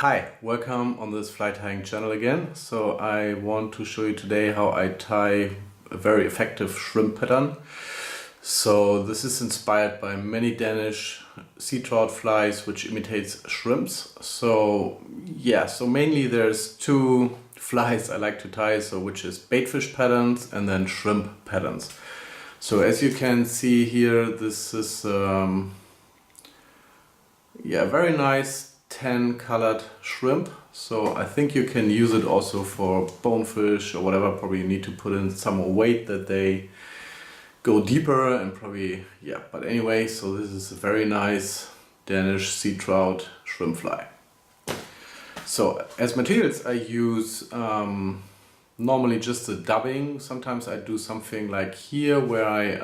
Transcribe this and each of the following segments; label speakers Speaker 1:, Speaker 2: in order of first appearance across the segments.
Speaker 1: Hi, welcome on this fly tying channel again. So I want to show you today how I tie a very effective shrimp pattern. So this is inspired by many Danish sea trout flies which imitates shrimps. So yeah, so mainly there's two flies I like to tie, so which is baitfish patterns and then shrimp patterns. So as you can see here, this is very nice tan colored shrimp. So I think you can use it also for bonefish or whatever. Probably you need to put in some more weight that they go deeper and probably, yeah, but anyway, so this is a very nice Danish sea trout shrimp fly. So as materials I use normally just the dubbing. Sometimes I do something like here where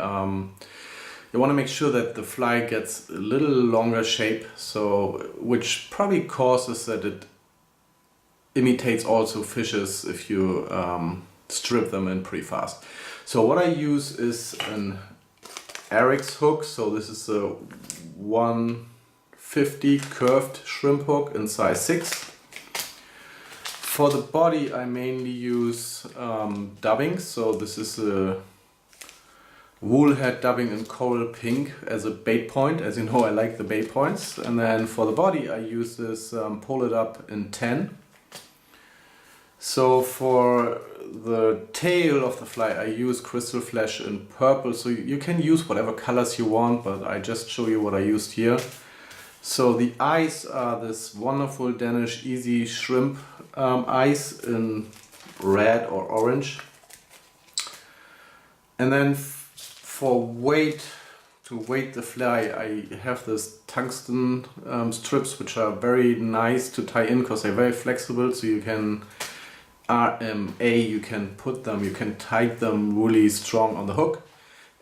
Speaker 1: you want to make sure that the fly gets a little longer shape, so which probably causes that it imitates also fishes if you strip them in pretty fast. So what I use is an Ahrex hook. So this is a 150 curved shrimp hook in size 6. For the body I mainly use dubbing. So this is a Woolhead dubbing in coral pink as a bait point. As you know, I like the bait points. And then for the body I use this pull it up in 10. So for the tail of the fly I use Krystal flash in purple. So you can use whatever colors you want, but I just show you what I used here. So the eyes are this wonderful Danish easy shrimp eyes in red or orange. And then for weight, to weight the fly, I have this tungsten strips which are very nice to tie in because they're very flexible. So you can you can put them, you can tight them really strong on the hook,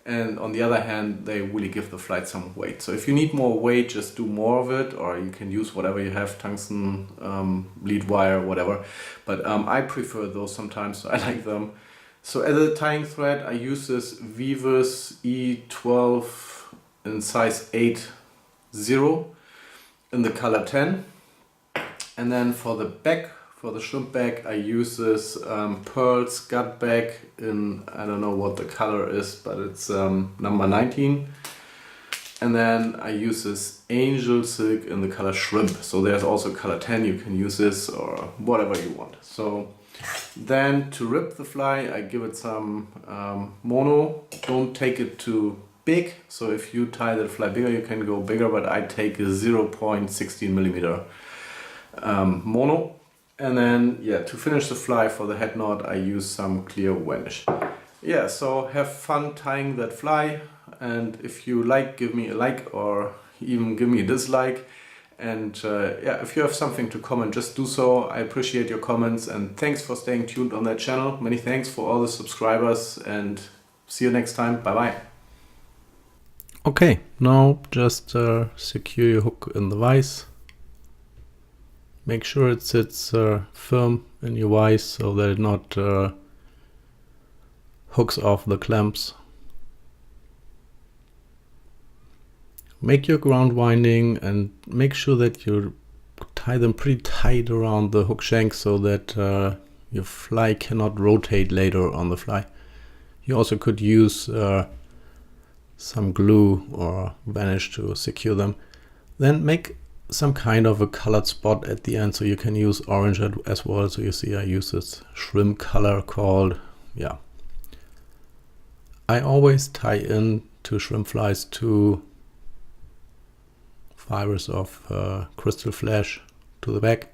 Speaker 1: and on the other hand they really give the fly some weight. So if you need more weight, just do more of it, or you can use whatever you have, tungsten, lead wire, whatever. But I prefer those sometimes, so I like them. So as a tying thread I use this Veevus E12 in size 8-0 in the color 10. And then for the back, for the shrimp back, I use this pearl Scudback in, I don't know what the color is, but it's number 19. And then I use this angel silk in the color shrimp. So there's also color 10, you can use this or whatever you want. So then to rip the fly, I give it some mono. Don't take it too big. So if you tie the fly bigger, you can go bigger, but I take a 0.16 millimeter mono. And then, yeah, to finish the fly for the head knot, I use some clear varnish. Yeah, so have fun tying that fly. And if you like, give me a like or even give me a dislike. And yeah, if you have something to comment, just do so. I appreciate your comments and thanks for staying tuned on that channel. Many thanks for all the subscribers and see you next time. Bye bye. Okay, now just secure your hook in the vise. Make sure it sits firm in your vise so that it not hooks off the clamps. Make your ground winding and make sure that you tie them pretty tight around the hook shank so that your fly cannot rotate later on the fly. You also could use some glue or varnish to secure them. Then make some kind of a colored spot at the end, so you can use orange as well. So you see I use this shrimp color called, yeah. I always tie in to shrimp flies 2 fibers of Krystal flash to the back.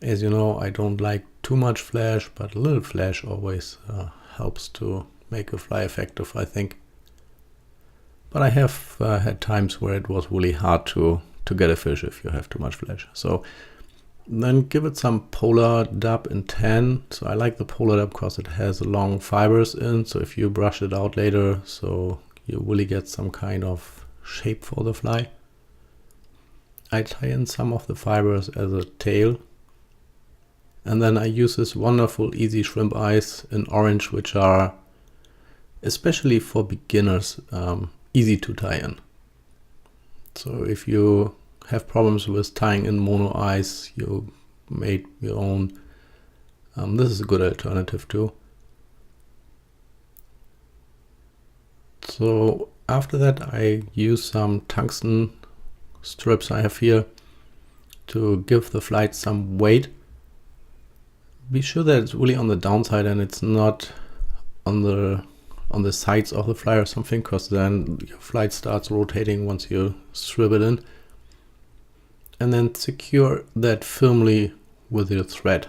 Speaker 1: As you know, I don't like too much flash, but a little flash always helps to make a fly effective, I think. But I have had times where it was really hard to get a fish if you have too much flash. So then give it some polar dub in 10. So I like the polar dub because it has long fibers in. So if you brush it out later, so you really get some kind of shape for the fly. I tie in some of the fibers as a tail. And then I use this wonderful easy shrimp eyes in orange, which are especially for beginners easy to tie in. So if you have problems with tying in mono eyes, you made your own, this is a good alternative too. So after that I use some tungsten strips I have here to give the fly some weight. Be sure that it's really on the downside and it's not on the sides of the fly or something, because then your fly starts rotating once you strip it in. And then secure that firmly with your thread.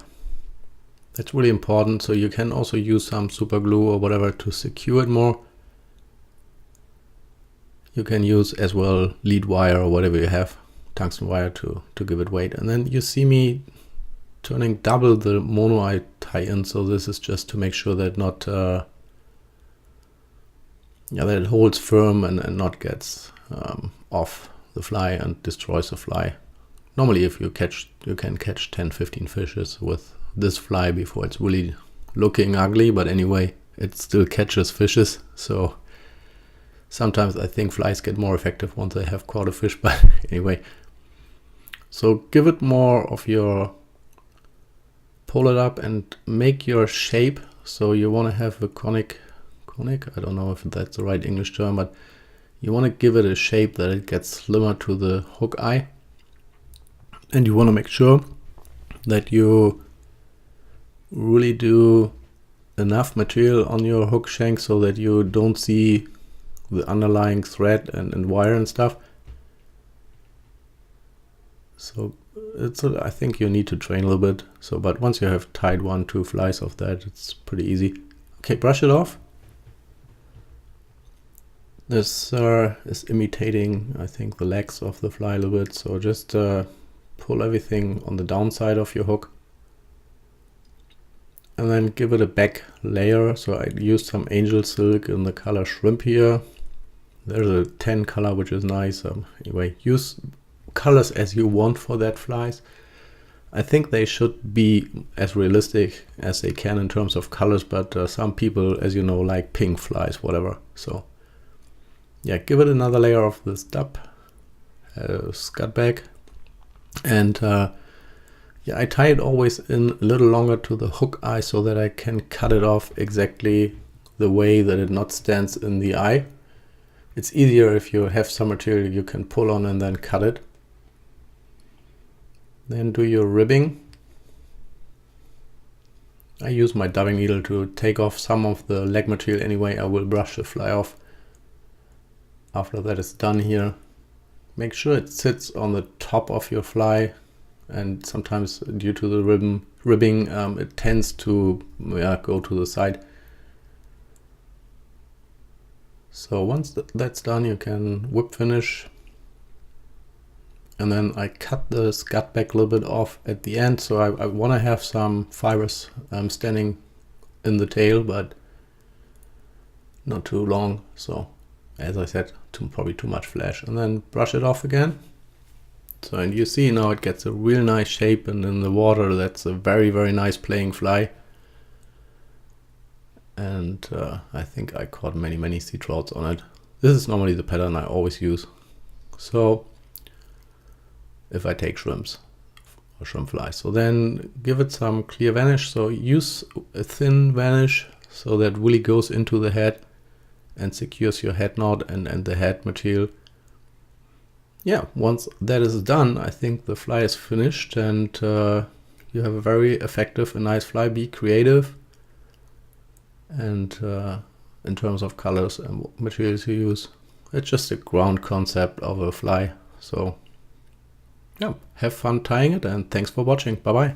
Speaker 1: That's really important. So you can also use some super glue or whatever to secure it more. You can use as well lead wire or whatever you have, tungsten wire to give it weight. And then you see me turning double the mono eye tie-in. So this is just to make sure that not that it holds firm and not gets off the fly and destroys the fly. Normally if you can catch 10-15 fishes with this fly before it's really looking ugly, but anyway, it still catches fishes. So sometimes I think flies get more effective once they have caught a fish, but anyway. So give it more of your, pull it up and make your shape. So you want to have a conic, I don't know if that's the right English term, but you want to give it a shape that it gets slimmer to the hook eye. And you want to make sure that you really do enough material on your hook shank so that you don't see the underlying thread and wire and stuff. So I think you need to train a little bit. So, but once you have tied 1-2 flies of that, it's pretty easy. Okay, brush it off. This is imitating, I think, the legs of the fly a little bit. So just pull everything on the downside of your hook. And then give it a back layer. So I used some angel silk in the color shrimp here. There's a tan color, which is nice. Anyway, use colors as you want for that flies. I think they should be as realistic as they can in terms of colors, but some people, as you know, like pink flies, whatever. So yeah, give it another layer of this Scudback. And yeah, I tie it always in a little longer to the hook eye so that I can cut it off exactly the way that it not stands in the eye. It's easier if you have some material you can pull on and then cut it. Then do your ribbing. I use my dubbing needle to take off some of the leg material anyway. I will brush the fly off after that is done here. Make sure it sits on the top of your fly, and sometimes due to the ribbing it tends to go to the side. So once that's done, you can whip finish. And then I cut the Scudback a little bit off at the end. So I want to have some fibers standing in the tail, but not too long. So as I said, probably too much flash. And then brush it off again. So, and you see now it gets a real nice shape, and in the water that's a very, very nice playing fly. And I think I caught many sea trouts on it. This is normally the pattern I always use. So if I take shrimps or shrimp flies, so then give it some clear varnish. So use a thin varnish so that really goes into the head and secures your head knot and the head material. Yeah, once that is done, I think the fly is finished, and you have a very effective and nice fly. Be creative, and in terms of colors and materials you use, it's just a ground concept of a fly. So yeah, have fun tying it, and thanks for watching. Bye bye.